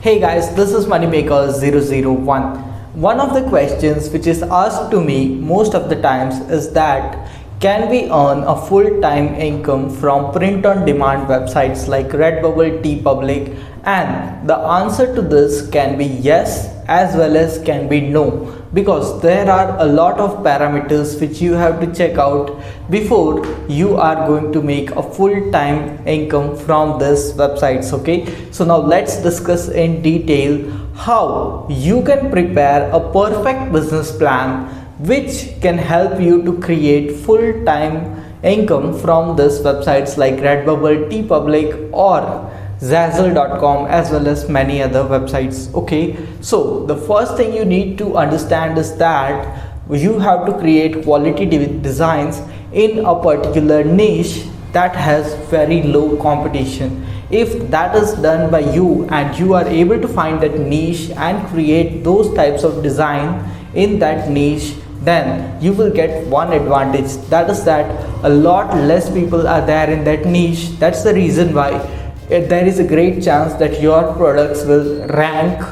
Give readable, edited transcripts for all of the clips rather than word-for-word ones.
Hey guys, this is Moneymaker001. One of the questions which is asked to me most of the times is that can we earn a full-time income from print-on-demand websites like Redbubble, TeePublic? And the answer to this can be yes as well as can be no, because there are a lot of parameters which you have to check out before you are going to make a full-time income from these websites. Okay, so now let's discuss in detail how you can prepare a perfect business plan which can help you to create full-time income from these websites like Redbubble, TeePublic or Zazzle.com as well as many other websites. Okay, so the first thing you need to understand is that you have to create quality designs in a particular niche that has very low competition. If that is done by you and you are able to find that niche and create those types of design in that niche, then you will get one advantage, that is that a lot less people are there in that niche. That's the reason why there is a great chance that your products will rank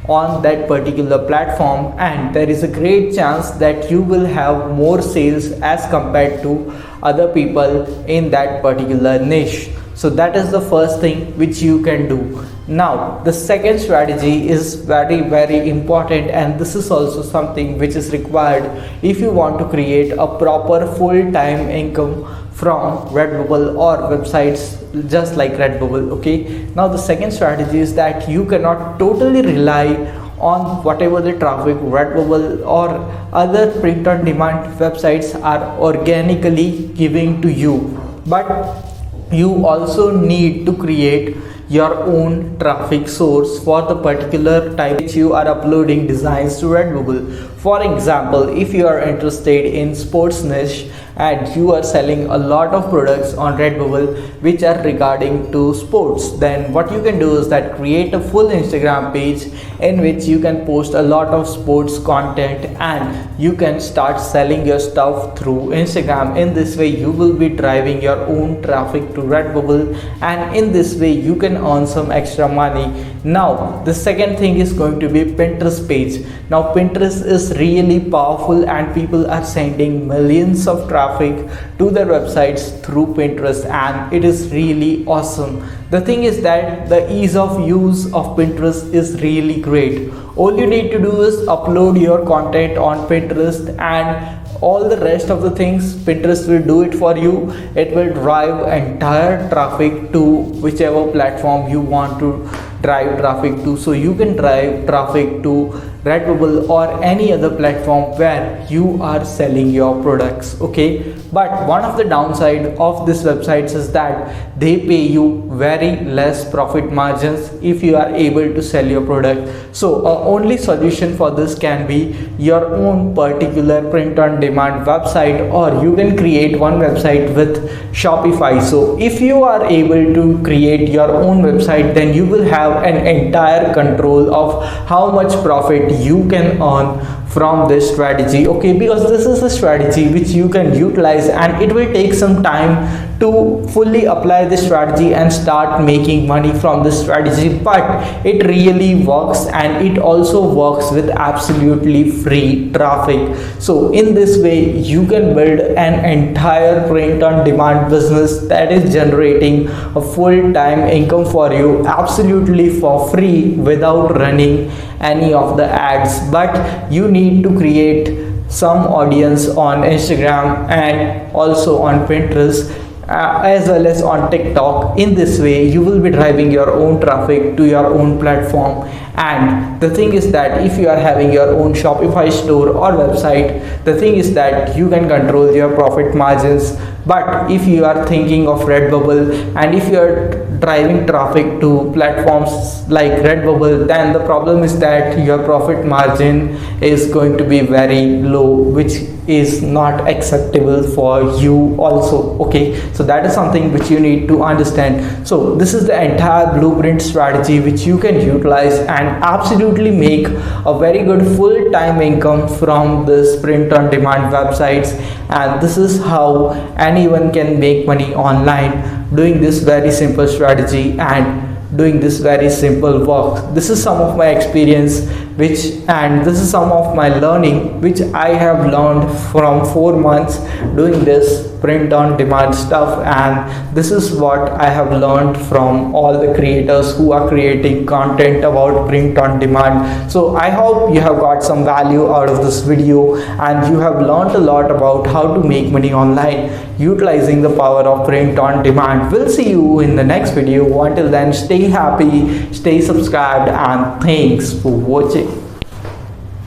on that particular platform, and there is a great chance that you will have more sales as compared to other people in that particular niche. So that is the first thing which you can do. Now the second strategy is very important, and this is also something which is required if you want to create a proper full-time income from Redbubble or websites just like Redbubble. Okay, now the second strategy is that you cannot totally rely on whatever the traffic Redbubble or other print on demand websites are organically giving to you, but you also need to create your own traffic source for the particular type which you are uploading designs to Redbubble. For example, if you are interested in sports niche and you are selling a lot of products on Redbubble which are regarding to sports, then what you can do is that create a full Instagram page in which you can post a lot of sports content and you can start selling your stuff through Instagram. In this way you will be driving your own traffic to Redbubble, and in this way you can earn some extra money. Now the second thing is going to be Pinterest page. Now Pinterest is really powerful and people are sending millions of traffic to their websites through Pinterest, and it is really awesome. The thing is that the ease of use of Pinterest is really great. All you need to do is upload your content on Pinterest, and all the rest of the things Pinterest will do it for you. It will drive entire traffic to whichever platform you want to drive traffic to. So you can drive traffic to Redbubble or any other platform where you are selling your products. Okay, but one of the downside of these websites is that they pay you very less profit margins if you are able to sell your product. So only solution for this can be your own particular print on demand website, or you can create one website with Shopify. So if you are able to create your own website, then you will have an entire control of how much profit you can earn from this strategy. Okay, because this is a strategy which you can utilize, and it will take some time to fully apply this strategy and start making money from this strategy, but it really works, and it also works with absolutely free traffic. So in this way you can build an entire print on demand business that is generating a full-time income for you absolutely for free without running any of the ads. But you need to create some audience on Instagram and also on Pinterest as well as on TikTok. In this way you will be driving your own traffic to your own platform. And the thing is that if you are having your own Shopify store or website, the thing is that you can control your profit margins. But if you are thinking of Redbubble and if you are driving traffic to platforms like Redbubble, then the problem is that your profit margin is going to be very low, which is not acceptable for you also. Okay, so that is something which you need to understand. So this is the entire blueprint strategy which you can utilize and absolutely make a very good full-time income from this print on demand websites. And this is how anyone can make money online doing this very simple strategy. And doing this very simple work. This is some of my experience and this is some of my learning which I have learned from 4 months doing this print on demand stuff, and this is what I have learned from all the creators who are creating content about print on demand. So I hope you have got some value out of this video and you have learned a lot about how to make money online utilizing the power of print on demand. We'll see you in the next video. Until then, stay happy, stay subscribed, and thanks for watching.